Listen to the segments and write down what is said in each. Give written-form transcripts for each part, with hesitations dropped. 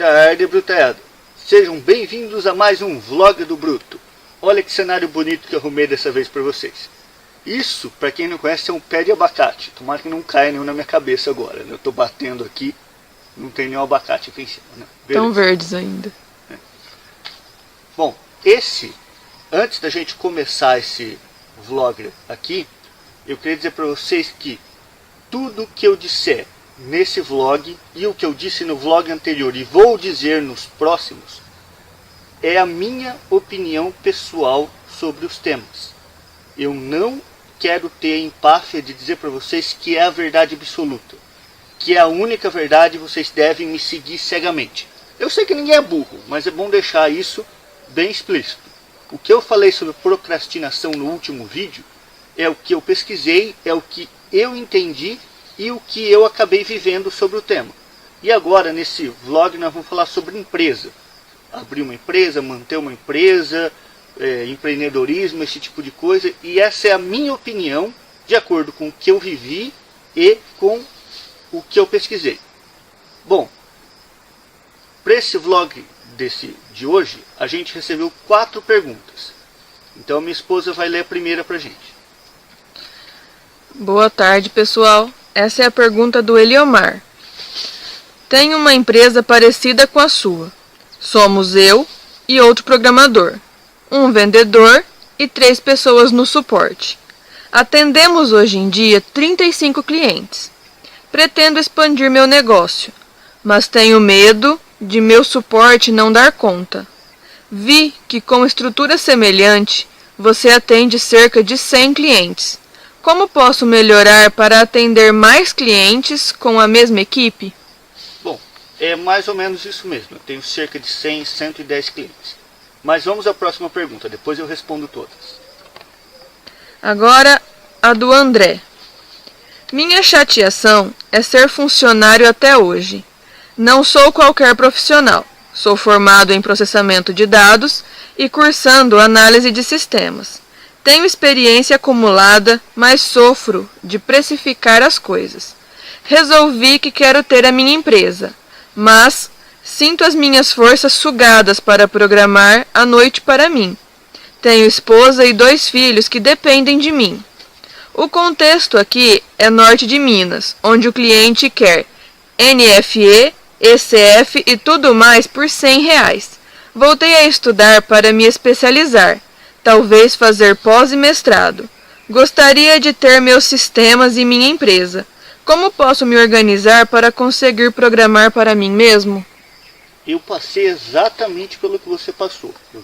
tarde, brutada. Sejam bem-vindos a mais um vlog do Bruto. Olha que cenário bonito que eu arrumei dessa vez para vocês. Isso, para quem não conhece, é um pé de abacate. Tomara que não caia nenhum na minha cabeça agora, né? Eu tô batendo aqui, não tem nenhum abacate aqui em cima, né? Tão verdes ainda. É. Bom, antes da gente começar esse vlog aqui, eu queria dizer para vocês que tudo que eu disser nesse vlog e o que eu disse no vlog anterior e vou dizer nos próximos é a minha opinião pessoal sobre os temas. Eu não quero ter a empáfia de dizer para vocês que é a verdade absoluta, que é a única verdade e vocês devem me seguir cegamente. Eu sei que ninguém é burro, mas é bom deixar isso bem explícito. O que eu falei sobre procrastinação no último vídeo é o que eu pesquisei, é o que eu entendi e o que eu acabei vivendo sobre o tema. E agora, nesse vlog, nós vamos falar sobre empresa. Abrir uma empresa, manter uma empresa, empreendedorismo, esse tipo de coisa. E essa é a minha opinião, de acordo com o que eu vivi e com o que eu pesquisei. Bom, para esse vlog de hoje, a gente recebeu 4 perguntas. Então, minha esposa vai ler a primeira para a gente. Boa tarde, pessoal. Essa é a pergunta do Eliomar. Tenho uma empresa parecida com a sua. Somos eu e outro programador, um vendedor e 3 pessoas no suporte. Atendemos hoje em dia 35 clientes. Pretendo expandir meu negócio, mas tenho medo de meu suporte não dar conta. Vi que com estrutura semelhante, você atende cerca de 100 clientes. Como posso melhorar para atender mais clientes com a mesma equipe? Bom, é mais ou menos isso mesmo. Eu tenho cerca de 100, 110 clientes. Mas vamos à próxima pergunta, depois eu respondo todas. Agora, a do André. Minha chateação é ser funcionário até hoje. Não sou qualquer profissional. Sou formado em processamento de dados e cursando análise de sistemas. Tenho experiência acumulada, mas sofro de precificar as coisas. Resolvi que quero ter a minha empresa, mas sinto as minhas forças sugadas para programar à noite para mim. Tenho esposa e 2 filhos que dependem de mim. O contexto aqui é norte de Minas, onde o cliente quer NFE, ECF e tudo mais por R$100. Voltei a estudar para me especializar. Talvez fazer pós e mestrado. Gostaria de ter meus sistemas e minha empresa. Como posso me organizar para conseguir programar para mim mesmo? Eu passei exatamente pelo que você passou. Eu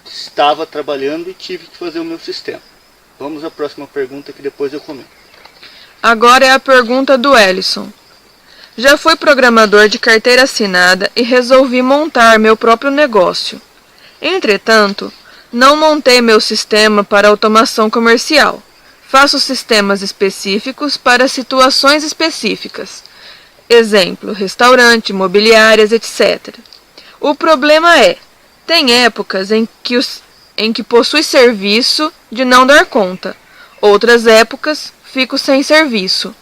estava trabalhando e tive que fazer o meu sistema. Vamos à próxima pergunta que depois eu comento. Agora é a pergunta do Ellison. Já fui programador de carteira assinada e resolvi montar meu próprio negócio. Entretanto, não montei meu sistema para automação comercial. Faço sistemas específicos para situações específicas. Exemplo, restaurante, imobiliárias, etc. O problema tem épocas em que possui serviço de não dar conta. Outras épocas, fico sem serviço.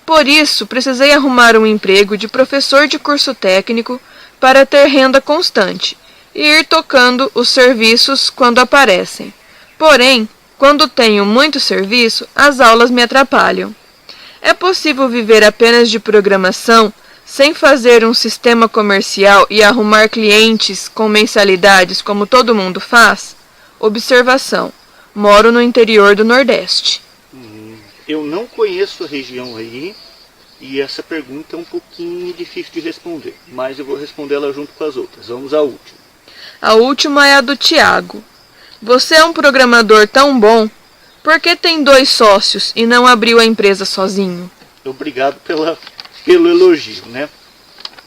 Por isso, precisei arrumar um emprego de professor de curso técnico para ter renda constante e ir tocando os serviços quando aparecem. Porém, quando tenho muito serviço, as aulas me atrapalham. É possível viver apenas de programação, sem fazer um sistema comercial e arrumar clientes com mensalidades como todo mundo faz? Observação: moro no interior do Nordeste. Eu não conheço a região aí e essa pergunta é um pouquinho difícil de responder, mas eu vou responder ela junto com as outras. Vamos à última. A última é a do Tiago. Você é um programador tão bom, por que tem 2 sócios e não abriu a empresa sozinho? Obrigado pelo elogio, né?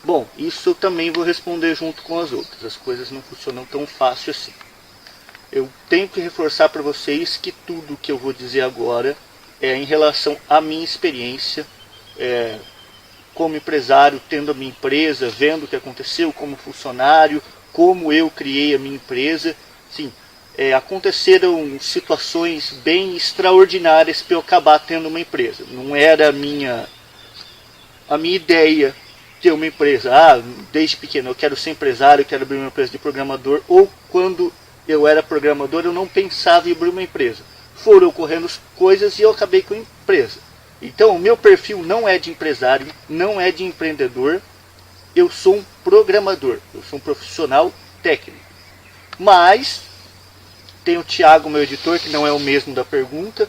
Bom, isso eu também vou responder junto com as outras. As coisas não funcionam tão fácil assim. Eu tenho que reforçar para vocês que tudo que eu vou dizer agora é em relação à minha experiência como empresário, tendo a minha empresa, vendo o que aconteceu como funcionário, como eu criei a minha empresa. Sim, aconteceram situações bem extraordinárias para eu acabar tendo uma empresa. Não era a minha ideia ter uma empresa. Desde pequeno eu quero ser empresário, eu quero abrir uma empresa de programador. Ou quando eu era programador eu não pensava em abrir uma empresa. Foram ocorrendo coisas e eu acabei com a empresa. Então o meu perfil não é de empresário, não é de empreendedor. Eu sou um programador, eu sou um profissional técnico. Mas tem o Thiago, meu editor, que não é o mesmo da pergunta.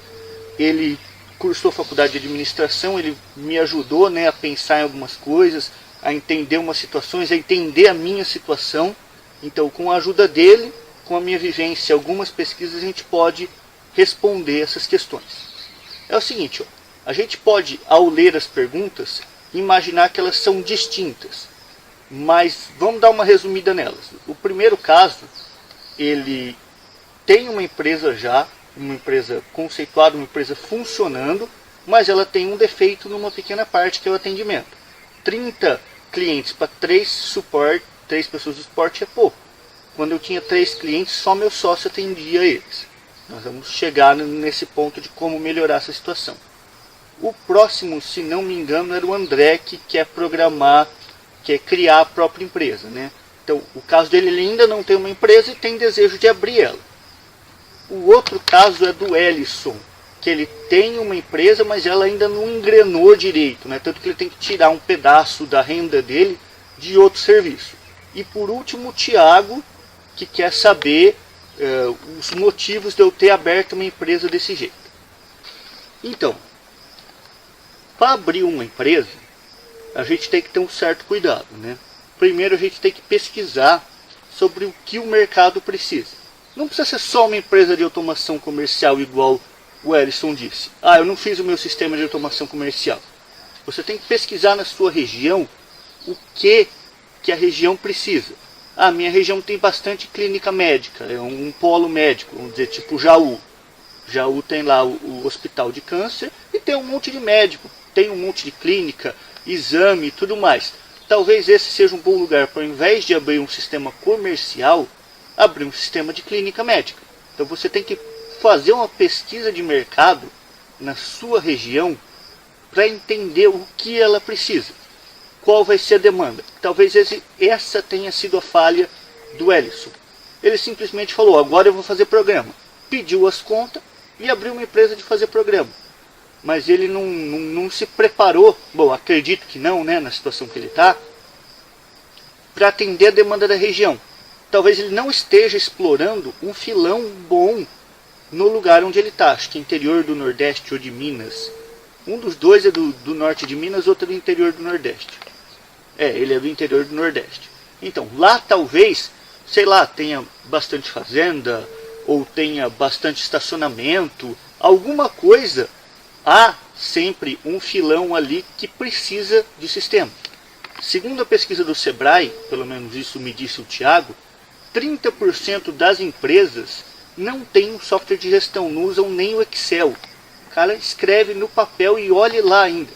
Ele cursou faculdade de administração, ele me ajudou, né, a pensar em algumas coisas, a entender umas situações, a entender a minha situação. Então, com a ajuda dele, com a minha vivência, algumas pesquisas, a gente pode responder essas questões. É o seguinte, a gente pode, ao ler as perguntas, imaginar que elas são distintas. Mas vamos dar uma resumida nelas. O primeiro caso, ele tem uma empresa já, uma empresa conceituada, uma empresa funcionando, mas ela tem um defeito numa pequena parte, que é o atendimento. 30 clientes para 3 pessoas de suporte é pouco. Quando eu tinha 3 clientes, só meu sócio atendia eles. Nós vamos chegar nesse ponto de como melhorar essa situação. O próximo, se não me engano, era o André, que quer programar, quer criar a própria empresa, né? Então, o caso dele, ele ainda não tem uma empresa e tem desejo de abrir ela. O outro caso é do Ellison, que ele tem uma empresa, mas ela ainda não engrenou direito, né? Tanto que ele tem que tirar um pedaço da renda dele de outro serviço. E por último, o Thiago, que quer saber os motivos de eu ter aberto uma empresa desse jeito. Então, para abrir uma empresa, a gente tem que ter um certo cuidado, né? Primeiro a gente tem que pesquisar sobre o que o mercado precisa. Não precisa ser só uma empresa de automação comercial igual o Ellison disse. Eu não fiz o meu sistema de automação comercial. Você tem que pesquisar na sua região o que a região precisa. Minha região tem bastante clínica médica, é um polo médico, vamos dizer, tipo Jaú. Jaú tem lá o hospital de câncer e tem um monte de médico, tem um monte de clínica, exame e tudo mais. Talvez esse seja um bom lugar para, ao invés de abrir um sistema comercial, abrir um sistema de clínica médica. Então você tem que fazer uma pesquisa de mercado na sua região para entender o que ela precisa. Qual vai ser a demanda? Talvez essa tenha sido a falha do Ellison. Ele simplesmente falou, agora eu vou fazer programa. Pediu as contas e abriu uma empresa de fazer programa. Mas ele não se preparou, bom, acredito que não, né, na situação que ele está, para atender a demanda da região. Talvez ele não esteja explorando um filão bom no lugar onde ele está. Acho que interior do Nordeste ou de Minas. Um dos dois é do norte de Minas, outro é do interior do Nordeste. Ele é do interior do Nordeste. Então, lá talvez, sei lá, tenha bastante fazenda, ou tenha bastante estacionamento, alguma coisa. Há sempre um filão ali que precisa de sistema. Segundo a pesquisa do Sebrae, pelo menos isso me disse o Thiago, 30% das empresas não tem um software de gestão, não usam nem o Excel. O cara escreve no papel e olhe lá ainda.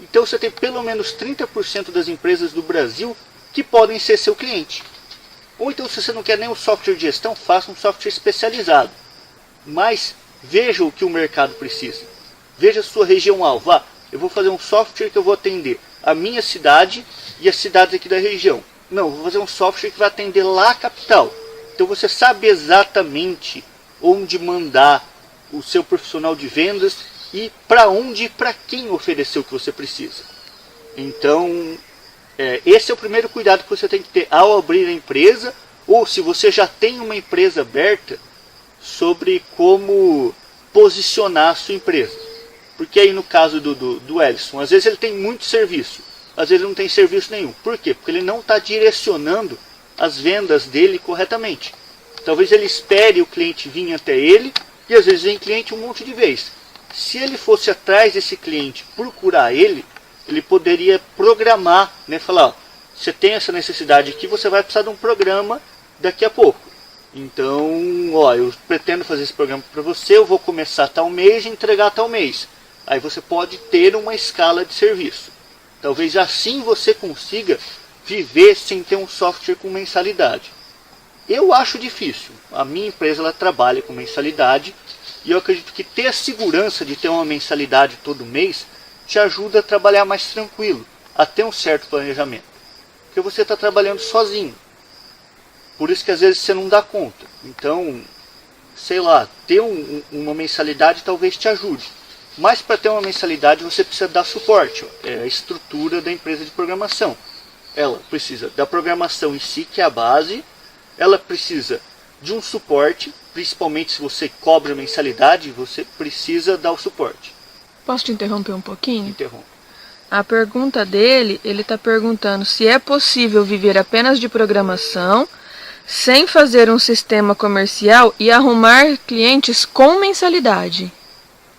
Então você tem pelo menos 30% das empresas do Brasil que podem ser seu cliente. Ou então, se você não quer nem um software de gestão, faça um software especializado. Mas veja o que o mercado precisa. Veja a sua região-alvo. Eu vou fazer um software que eu vou atender a minha cidade e as cidades aqui da região. Não, eu vou fazer um software que vai atender lá a capital. Então você sabe exatamente onde mandar o seu profissional de vendas e para onde e para quem oferecer o que você precisa. Então, esse é o primeiro cuidado que você tem que ter ao abrir a empresa, ou se você já tem uma empresa aberta, sobre como posicionar a sua empresa. Porque aí no caso do Ellison, às vezes ele tem muito serviço, às vezes ele não tem serviço nenhum. Por quê? Porque ele não está direcionando as vendas dele corretamente. Talvez ele espere o cliente vir até ele, e às vezes vem cliente um monte de vezes. Se ele fosse atrás desse cliente, procurar ele poderia programar, né? Falar, você tem essa necessidade aqui, você vai precisar de um programa daqui a pouco. Então, eu pretendo fazer esse programa para você, eu vou começar tal mês e entregar tal mês. Aí você pode ter uma escala de serviço. Talvez assim você consiga viver sem ter um software com mensalidade. Eu acho difícil. A minha empresa ela trabalha com mensalidade e eu acredito que ter a segurança de ter uma mensalidade todo mês te ajuda a trabalhar mais tranquilo. a ter um certo planejamento. Porque você está trabalhando sozinho. Por isso que às vezes você não dá conta. Então, sei lá, ter uma mensalidade talvez te ajude. Mas para ter uma mensalidade você precisa dar suporte. É a estrutura da empresa de programação. Ela precisa da programação em si, que é a base. Ela precisa de um suporte, principalmente se você cobra mensalidade, você precisa dar o suporte. Posso te interromper um pouquinho? Interrompe. A pergunta dele, ele está perguntando se é possível viver apenas de programação, sem fazer um sistema comercial e arrumar clientes com mensalidade.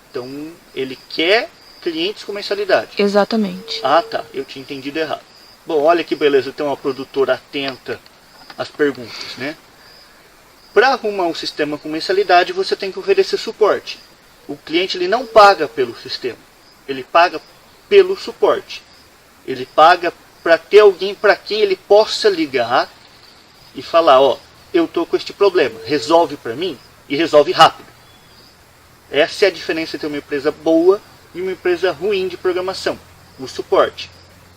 Então, ele quer clientes com mensalidade. Exatamente. Ah, tá. Eu tinha entendido errado. Bom, olha que beleza, tem uma produtora atenta às perguntas, né? Para arrumar um sistema com mensalidade, você tem que oferecer suporte. O cliente ele não paga pelo sistema, ele paga pelo suporte. Ele paga para ter alguém para quem ele possa ligar e falar, ó, eu estou com este problema, resolve para mim e resolve rápido. Essa é a diferença entre uma empresa boa e uma empresa ruim de programação, o suporte.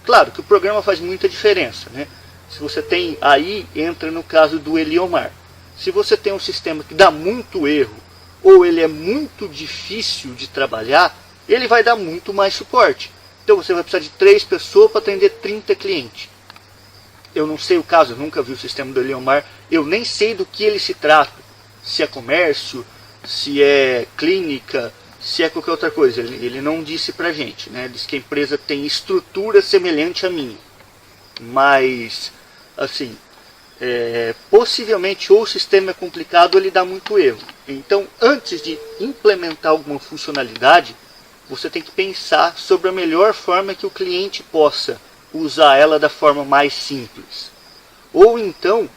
Claro que o programa faz muita diferença, né? Se você tem, aí entra no caso do Eliomar. Se você tem um sistema que dá muito erro, ou ele é muito difícil de trabalhar, ele vai dar muito mais suporte. Então você vai precisar de 3 pessoas para atender 30 clientes. Eu não sei o caso, eu nunca vi o sistema do Eliomar, eu nem sei do que ele se trata. Se é comércio, se é clínica, se é qualquer outra coisa. Ele não disse pra gente, né? Diz que a empresa tem estrutura semelhante à minha. Mas, assim, possivelmente ou o sistema é complicado ou ele dá muito erro. Então, antes de implementar alguma funcionalidade, você tem que pensar sobre a melhor forma que o cliente possa usar ela da forma mais simples. Ou então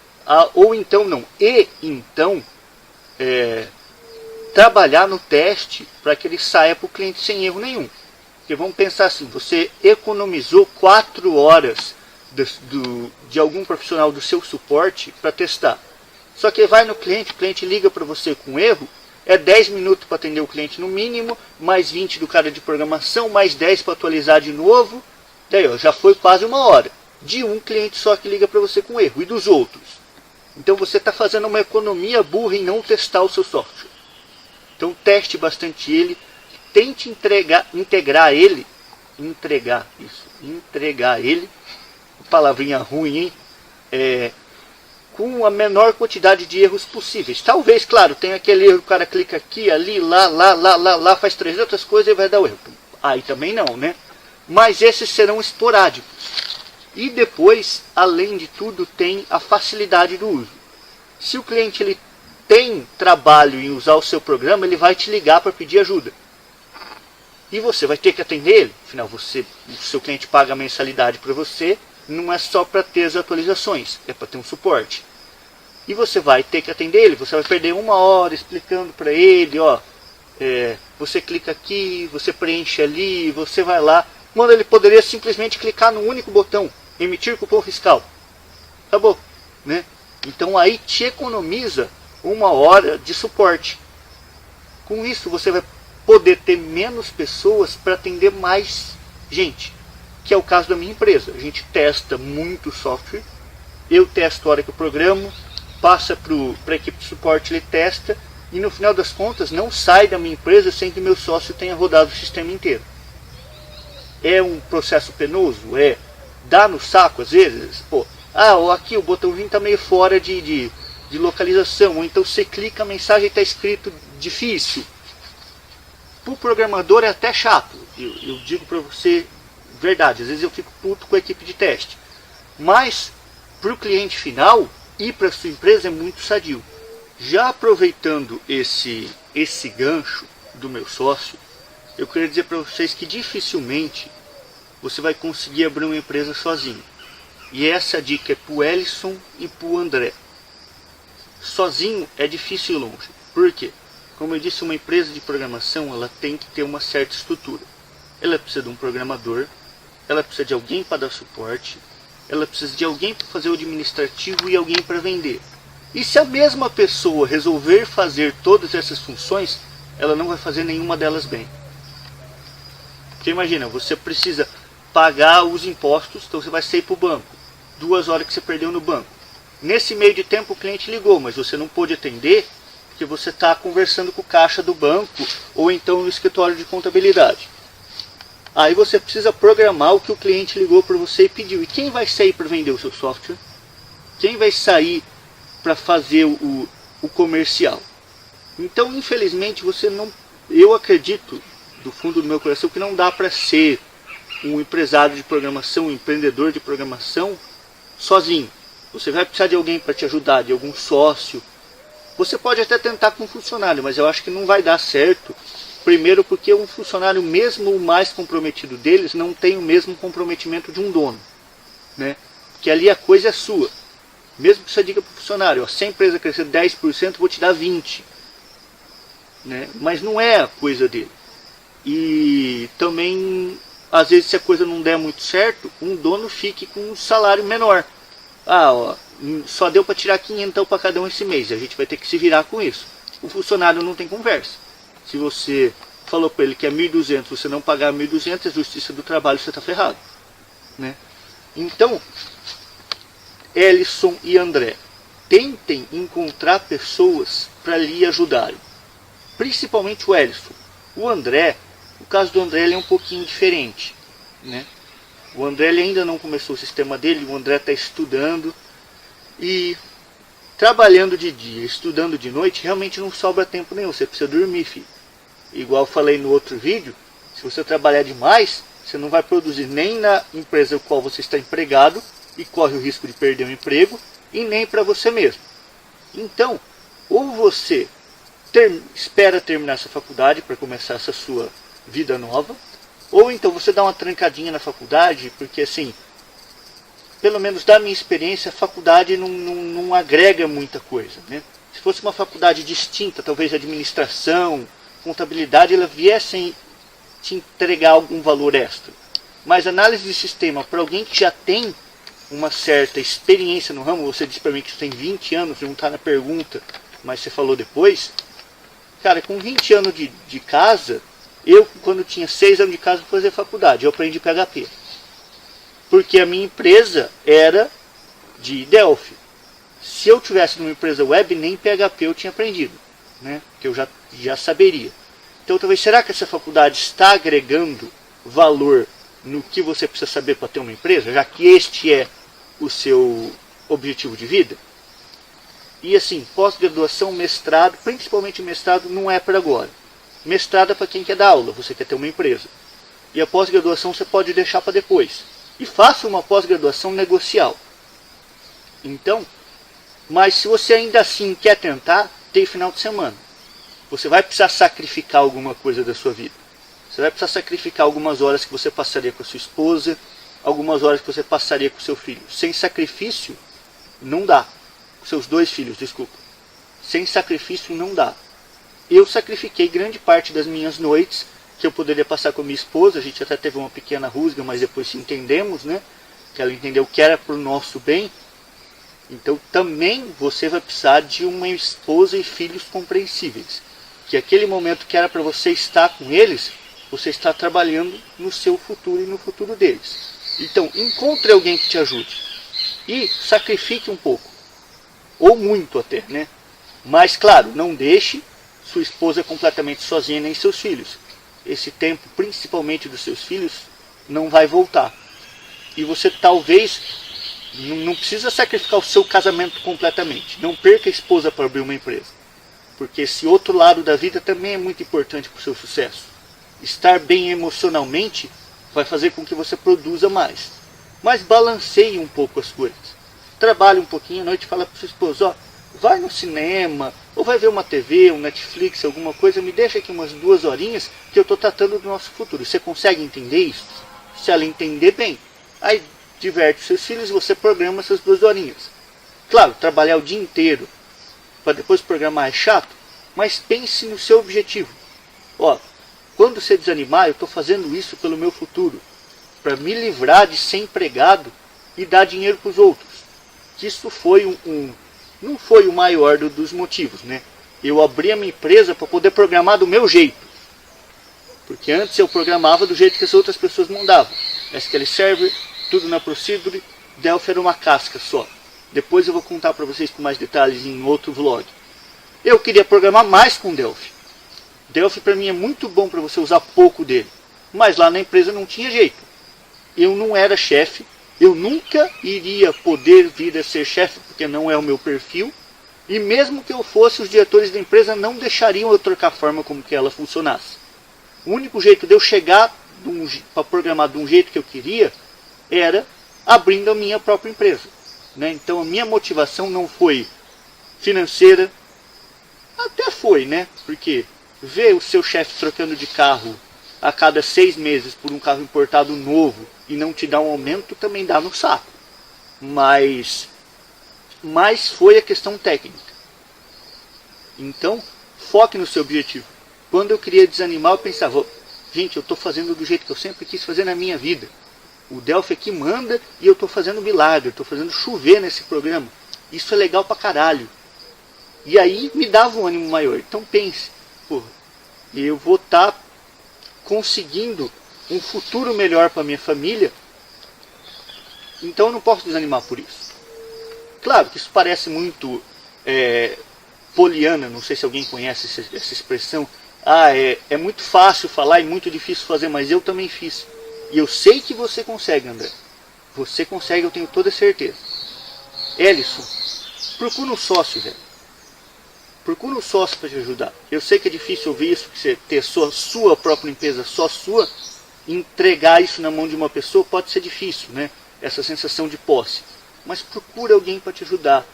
trabalhar no teste para que ele saia para o cliente sem erro nenhum. Porque vamos pensar assim, você economizou 4 horas de algum profissional do seu suporte para testar. Só que vai no cliente, o cliente liga para você com erro, é 10 minutos para atender o cliente no mínimo, mais 20 do cara de programação, mais 10 para atualizar de novo. Daí ó, já foi quase 1 hora. De um cliente só que liga para você com erro, e dos outros. Então você está fazendo uma economia burra em não testar o seu software. Então teste bastante ele, tente entregar ele, palavrinha ruim, hein? Com a menor quantidade de erros possíveis. Talvez, claro, tenha aquele erro, o cara clica aqui, ali, lá, faz 300 coisas e vai dar o erro. Aí também não, né? Mas esses serão esporádicos. E depois, além de tudo, tem a facilidade do uso. Se o cliente ele tem trabalho em usar o seu programa, ele vai te ligar para pedir ajuda. E você vai ter que atender ele. Afinal, o seu cliente paga a mensalidade para você, não é só para ter as atualizações, é para ter um suporte. E você vai ter que atender ele, você vai perder 1 hora explicando para ele, ó, você clica aqui, você preenche ali, você vai lá. Quando ele poderia simplesmente clicar no único botão, emitir cupom fiscal. Acabou, né? Então aí te economiza 1 hora de suporte. Com isso você vai poder ter menos pessoas para atender mais gente. Que é o caso da minha empresa. A gente testa muito software. Eu testo a hora que eu programo, passa para a equipe de suporte, ele testa, e no final das contas não sai da minha empresa sem que meu sócio tenha rodado o sistema inteiro. É um processo penoso? Dá no saco às vezes? Aqui o botãozinho está meio fora de localização, ou então você clica, a mensagem está escrito difícil. Para o programador é até chato, eu digo para você verdade, às vezes eu fico puto com a equipe de teste. Mas para o cliente final e para a sua empresa é muito sadio. Já aproveitando esse gancho do meu sócio, eu queria dizer para vocês que dificilmente você vai conseguir abrir uma empresa sozinho. E essa dica é para o Ellison e para o André. Sozinho é difícil ir longe. Por quê? Como eu disse, uma empresa de programação ela tem que ter uma certa estrutura. Ela precisa de um programador, ela precisa de alguém para dar suporte, ela precisa de alguém para fazer o administrativo e alguém para vender. E se a mesma pessoa resolver fazer todas essas funções, ela não vai fazer nenhuma delas bem. Porque imagina, você precisa pagar os impostos, então você vai sair para o banco. 2 horas que você perdeu no banco. Nesse meio de tempo o cliente ligou, mas você não pôde atender porque você está conversando com o caixa do banco ou então no escritório de contabilidade. Aí você precisa programar o que o cliente ligou para você e pediu. E quem vai sair para vender o seu software? Quem vai sair para fazer o comercial? Então, infelizmente, você não... Eu acredito, do fundo do meu coração, que não dá para ser um empresário de programação, um empreendedor de programação, sozinho. Você vai precisar de alguém para te ajudar, de algum sócio. Você pode até tentar com um funcionário, mas eu acho que não vai dar certo. Primeiro porque um funcionário, mesmo o mais comprometido deles, não tem o mesmo comprometimento de um dono, né? Que ali a coisa é sua. Mesmo que você diga para o funcionário, ó, se a empresa crescer 10%, vou te dar 20%. Né? Mas não é a coisa dele. E também, às vezes, se a coisa não der muito certo, um dono fique com um salário menor. Ah, ó, só deu para tirar 500 para cada um esse mês, a gente vai ter que se virar com isso. O funcionário não tem conversa. Se você falou para ele que é 1.200, você não pagar 1.200, é justiça do trabalho, você está ferrado, né? Então, Ellison e André, tentem encontrar pessoas para lhe ajudarem. Principalmente o Ellison. O André, o caso do André ele é um pouquinho diferente, né? O André ele ainda não começou o sistema dele, o André está estudando e trabalhando de dia, estudando de noite, realmente não sobra tempo nenhum, você precisa dormir, filho. Igual eu falei no outro vídeo, se você trabalhar demais, você não vai produzir nem na empresa com qual você está empregado e corre o risco de perder o emprego, e nem para você mesmo. Então, ou você espera terminar essa faculdade para começar essa sua vida nova, ou então você dá uma trancadinha na faculdade, porque assim, pelo menos da minha experiência, a faculdade não agrega muita coisa, né? Se fosse uma faculdade distinta, talvez administração, contabilidade, ela viessem te entregar algum valor extra. Mas análise de sistema, para alguém que já tem uma certa experiência no ramo, você disse para mim que você tem 20 anos, não está na pergunta, mas você falou depois. Cara, com 20 anos de casa, eu quando tinha 6 anos de casa fui fazer faculdade, eu aprendi PHP. Porque a minha empresa era de Delphi. Se eu tivesse numa empresa web, nem PHP eu tinha aprendido, né? Que eu já saberia. Então talvez, será que essa faculdade está agregando valor no que você precisa saber para ter uma empresa, já que este é o seu objetivo de vida? E assim, pós-graduação, mestrado, principalmente mestrado, não é para agora. Mestrado é para quem quer dar aula, você quer ter uma empresa. E a pós-graduação você pode deixar para depois. E faça uma pós-graduação negocial. Então, mas se você ainda assim quer tentar, tem final de semana. Você vai precisar sacrificar alguma coisa da sua vida. Você vai precisar sacrificar algumas horas que você passaria com a sua esposa, algumas horas que você passaria com o seu filho. Sem sacrifício, não dá. Seus 2 filhos, desculpa. Sem sacrifício, não dá. Eu sacrifiquei grande parte das minhas noites que eu poderia passar com a minha esposa. A gente até teve uma pequena rusga, mas depois se entendemos, né? Que ela entendeu que era para o nosso bem. Então também você vai precisar de uma esposa e filhos compreensíveis. Que aquele momento que era para você estar com eles, você está trabalhando no seu futuro e no futuro deles. Então encontre alguém que te ajude. E sacrifique um pouco. Ou muito até, né? Mas claro, não deixe sua esposa completamente sozinha, nem seus filhos. Esse tempo, principalmente dos seus filhos, não vai voltar. E você talvez não precisa sacrificar o seu casamento completamente. Não perca a esposa para abrir uma empresa. Porque esse outro lado da vida também é muito importante para o seu sucesso. Estar bem emocionalmente vai fazer com que você produza mais. Mas balanceie um pouco as coisas. Trabalhe um pouquinho à noite e fala para sua esposa, ó, vai no cinema, ou vai ver uma TV, um Netflix, alguma coisa, me deixa aqui umas 2 horinhas que eu estou tratando do nosso futuro. Você consegue entender isso? Se ela entender bem, aí diverte os seus filhos e você programa essas 2 horinhas. Claro, trabalhar o dia inteiro para depois programar é chato, mas pense no seu objetivo. Ó, quando você desanimar, eu estou fazendo isso pelo meu futuro, para me livrar de ser empregado e dar dinheiro para os outros. Isso foi não foi o maior dos motivos, né? Eu abri a minha empresa para poder programar do meu jeito. Porque antes eu programava do jeito que as outras pessoas mandavam. SQL Server, tudo na Procedure. Delphi era uma casca só. Depois eu vou contar para vocês com mais detalhes em outro vlog. Eu queria programar mais com Delphi. Delphi para mim é muito bom para você usar pouco dele. Mas lá na empresa não tinha jeito. Eu não era chefe. Eu nunca iria poder vir a ser chefe porque não é o meu perfil. E mesmo que eu fosse, os diretores da empresa não deixariam eu trocar a forma como que ela funcionasse. O único jeito de eu chegar para programar de um jeito que eu queria era abrindo a minha própria empresa. Né? Então a minha motivação não foi financeira. Até foi, né? Porque ver o seu chefe trocando de carro a cada 6 meses por um carro importado novo e não te dar um aumento também dá no saco. Mas foi a questão técnica. Então, foque no seu objetivo. Quando eu queria desanimar, eu pensava, gente, eu estou fazendo do jeito que eu sempre quis fazer na minha vida. O Delphi aqui manda e eu estou fazendo milagre, eu estou fazendo chover nesse programa. Isso é legal pra caralho. E aí me dava um ânimo maior. Então pense, porra, eu vou estar conseguindo um futuro melhor para minha família. Então eu não posso desanimar por isso. Claro que isso parece muito poliana, não sei se alguém conhece essa expressão. É muito fácil falar e muito difícil fazer, mas eu também fiz. E eu sei que você consegue, André. Você consegue, eu tenho toda certeza. Ellison, procura um sócio, velho. Procura um sócio para te ajudar. Eu sei que é difícil ouvir isso, porque você ter sua própria empresa, só sua, entregar isso na mão de uma pessoa pode ser difícil, né? Essa sensação de posse. Mas procura alguém para te ajudar.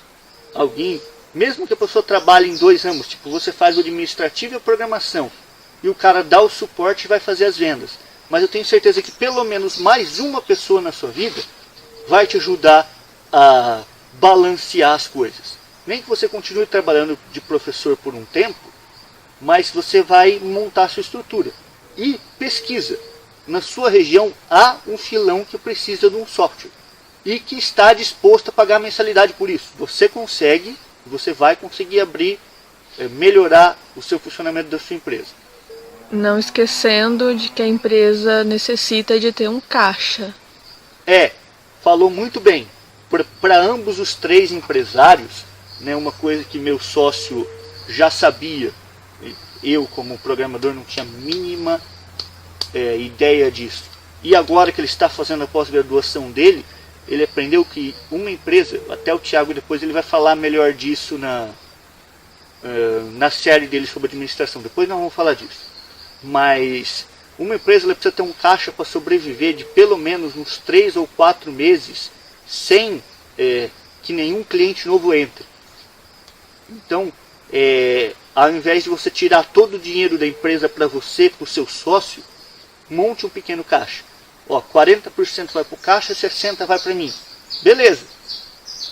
Alguém, mesmo que a pessoa trabalhe em 2 ramos, tipo, você faz o administrativo e a programação, e o cara dá o suporte e vai fazer as vendas. Mas eu tenho certeza que pelo menos mais uma pessoa na sua vida vai te ajudar a balancear as coisas. Nem que você continue trabalhando de professor por um tempo, mas você vai montar a sua estrutura. E pesquisa. Na sua região há um filão que precisa de um software e que está disposto a pagar mensalidade por isso. Você consegue, você vai conseguir melhorar o seu funcionamento da sua empresa. Não esquecendo de que a empresa necessita de ter um caixa. Falou muito bem. Para ambos os 3 empresários, né, uma coisa que meu sócio já sabia, eu como programador não tinha a mínima ideia disso. E agora que ele está fazendo a pós-graduação dele, ele aprendeu que uma empresa, até o Thiago depois ele vai falar melhor disso na série dele sobre administração, depois nós vamos falar disso. Mas uma empresa ela precisa ter um caixa para sobreviver de pelo menos uns 3 ou 4 meses sem que nenhum cliente novo entre. Então, ao invés de você tirar todo o dinheiro da empresa para você, para o seu sócio, monte um pequeno caixa. 40% vai para o caixa, 60% vai para mim. Beleza.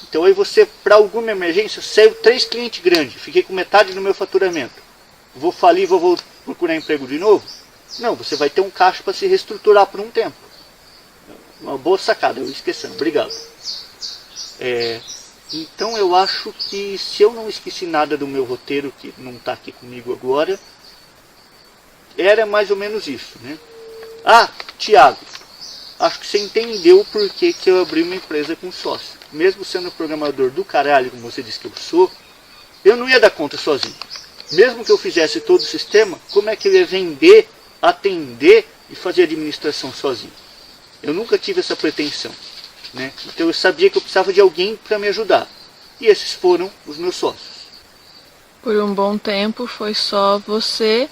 Então aí você, para alguma emergência, saiu 3 clientes grandes, fiquei com metade do meu faturamento. Vou falir, vou procurar emprego de novo? Não, você vai ter um caixa para se reestruturar por um tempo. Uma boa sacada, eu esquecendo, obrigado. Então eu acho que se eu não esqueci nada do meu roteiro, que não está aqui comigo agora, era mais ou menos isso, né? Thiago, acho que você entendeu o porquê que eu abri uma empresa com sócio. Mesmo sendo programador do caralho, como você disse que eu sou, eu não ia dar conta sozinho. Mesmo que eu fizesse todo o sistema, como é que eu ia vender, atender e fazer administração sozinho? Eu nunca tive essa pretensão, né? Então eu sabia que eu precisava de alguém para me ajudar. E esses foram os meus sócios. Por um bom tempo foi só você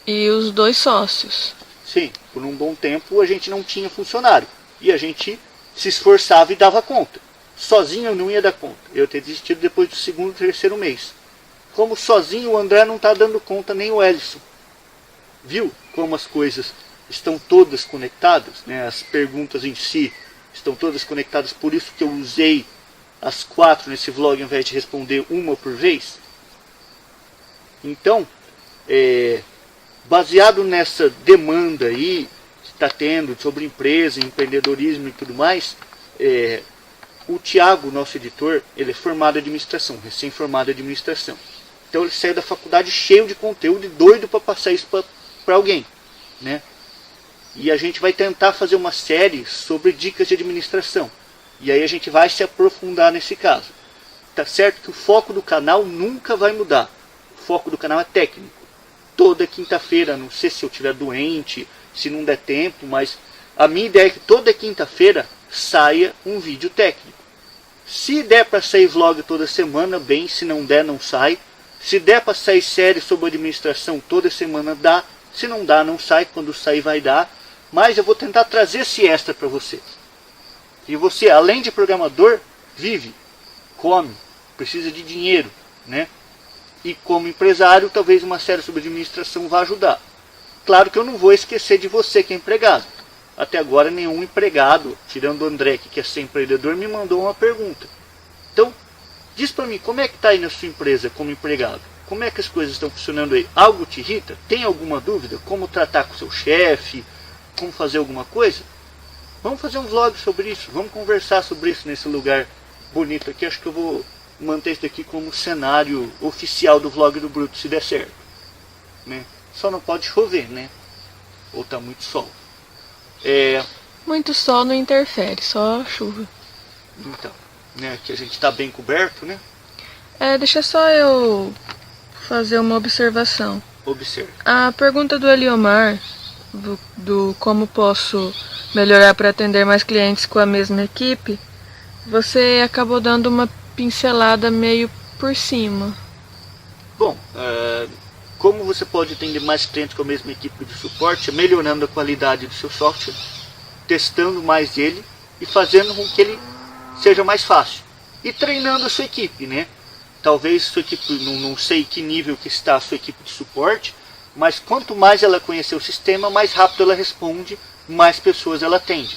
e os 2 sócios. Sim, por um bom tempo a gente não tinha funcionário. E a gente se esforçava e dava conta. Sozinho eu não ia dar conta. Eu teria desistido depois do 2º, 3º mês. Como sozinho o André não está dando conta, nem o Ellison. Viu como as coisas estão todas conectadas? Né? As perguntas em si estão todas conectadas. Por isso que eu usei as 4 nesse vlog ao invés de responder uma por vez. Então, baseado nessa demanda aí que está tendo sobre empresa, empreendedorismo e tudo mais, o Thiago, nosso editor, ele é formado em administração, recém-formado em administração. Então ele saiu da faculdade cheio de conteúdo e doido para passar isso para alguém, né? E a gente vai tentar fazer uma série sobre dicas de administração. E aí a gente vai se aprofundar nesse caso. Tá certo que o foco do canal nunca vai mudar. O foco do canal é técnico. Toda quinta-feira, não sei se eu estiver doente, se não der tempo, mas a minha ideia é que toda quinta-feira saia um vídeo técnico. Se der para sair vlog toda semana, bem. Se não der, não sai. Se der para sair série sobre administração toda semana, dá. Se não dá, não sai. Quando sair, vai dar. Mas eu vou tentar trazer esse extra para você. E você, além de programador, vive, come, precisa de dinheiro, né? E como empresário, talvez uma série sobre administração vá ajudar. Claro que eu não vou esquecer de você que é empregado. Até agora nenhum empregado, tirando o André que quer ser empreendedor, me mandou uma pergunta. Então, diz para mim, como é que está aí na sua empresa como empregado? Como é que as coisas estão funcionando aí? Algo te irrita? Tem alguma dúvida? Como tratar com o seu chefe? Como fazer alguma coisa? Vamos fazer um vlog sobre isso. Vamos conversar sobre isso nesse lugar bonito aqui. Acho que eu vou manter isso daqui como cenário oficial do vlog do Bruto, se der certo, né? Só não pode chover, né? Ou tá muito sol. Muito sol não interfere, só chuva. Então, né? Que a gente tá bem coberto, né? Deixa só eu fazer uma observação. Observe. A pergunta do Eliomar, do como posso melhorar para atender mais clientes com a mesma equipe, você acabou dando uma pincelada meio por cima. Bom, como você pode atender mais clientes com a mesma equipe de suporte? Melhorando a qualidade do seu software, testando mais ele e fazendo com que ele seja mais fácil. E treinando a sua equipe, né? Talvez sua equipe, não sei que nível que está a sua equipe de suporte, mas quanto mais ela conhecer o sistema, mais rápido ela responde, mais pessoas ela atende.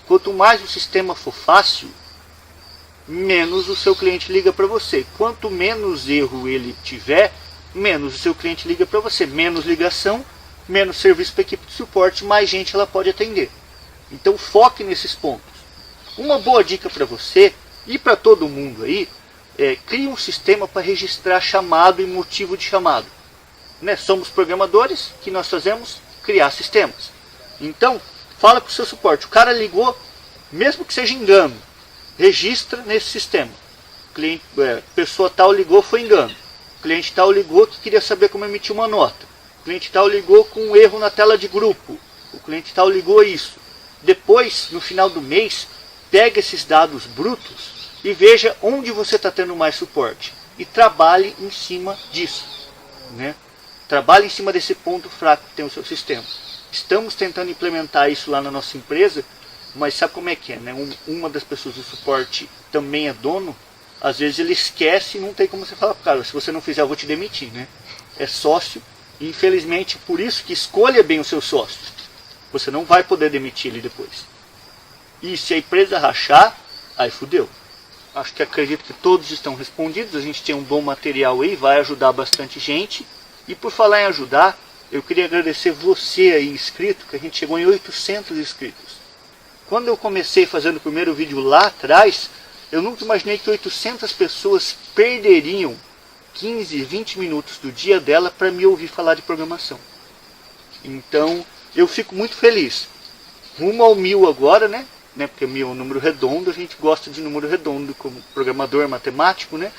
Quanto mais o sistema for fácil, menos o seu cliente liga para você. Quanto menos erro ele tiver, menos o seu cliente liga para você. Menos ligação, menos serviço para a equipe de suporte, mais gente ela pode atender. Então foque nesses pontos. Uma boa dica para você e para todo mundo aí, crie um sistema para registrar chamado e motivo de chamado. Né? Somos programadores, que nós fazemos? Criar sistemas. Então, fala para o seu suporte. O cara ligou, mesmo que seja engano, registra nesse sistema. Pessoa tal ligou, foi engano. Cliente tal ligou que queria saber como emitir uma nota. Cliente tal ligou com um erro na tela de grupo. O cliente tal ligou isso. Depois, no final do mês, pega esses dados brutos e veja onde você está tendo mais suporte. E trabalhe em cima disso, né? Trabalhe em cima desse ponto fraco que tem o seu sistema. Estamos tentando implementar isso lá na nossa empresa, mas sabe como é que é, né? Uma das pessoas do suporte também é dono. Às vezes ele esquece e não tem como você falar, cara, se você não fizer eu vou te demitir, né? É sócio e infelizmente por isso que escolha bem o seu sócio. Você não vai poder demitir ele depois. E se a empresa rachar, aí fudeu. Acredito que todos estão respondidos. A gente tem um bom material aí, vai ajudar bastante gente. E por falar em ajudar, eu queria agradecer você aí inscrito, que a gente chegou em 800 inscritos. Quando eu comecei fazendo o primeiro vídeo lá atrás, eu nunca imaginei que 800 pessoas perderiam 15, 20 minutos do dia dela para me ouvir falar de programação. Então, eu fico muito feliz. Rumo ao 1000 agora, né? Porque 1000 é um número redondo, a gente gosta de número redondo como programador matemático, né?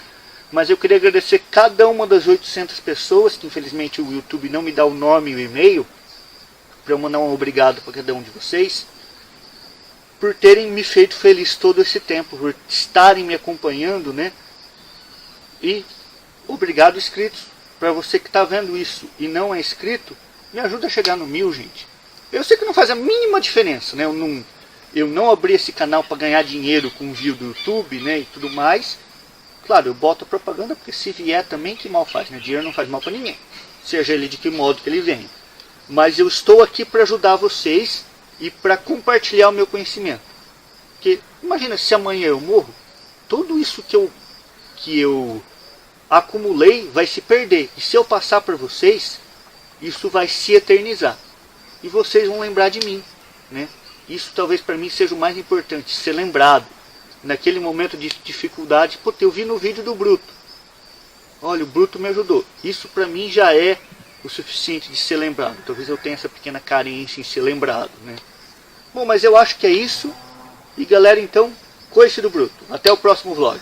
Mas eu queria agradecer cada uma das 800 pessoas, que infelizmente o YouTube não me dá o nome e o e-mail, para eu mandar um obrigado para cada um de vocês, por terem me feito feliz todo esse tempo, por estarem me acompanhando, né? E obrigado, inscritos. Para você que está vendo isso e não é inscrito, me ajuda a chegar no 1000, gente. Eu sei que não faz a mínima diferença, né? Eu não abri esse canal para ganhar dinheiro com view do YouTube, né? E tudo mais. Claro, eu boto a propaganda porque se vier também, que mal faz, né? Dinheiro não faz mal para ninguém, seja ele de que modo que ele venha. Mas eu estou aqui para ajudar vocês e para compartilhar o meu conhecimento. Porque imagina se amanhã eu morro, tudo isso que eu acumulei vai se perder. E se eu passar para vocês, isso vai se eternizar. E vocês vão lembrar de mim, né? Isso talvez para mim seja o mais importante, ser lembrado. Naquele momento de dificuldade, eu vi no vídeo do Bruto. Olha, o Bruto me ajudou. Isso para mim já é o suficiente de ser lembrado. Talvez eu tenha essa pequena carência em ser lembrado, né? Bom, mas eu acho que é isso. E galera, então, coice do bruto. Até o próximo vlog.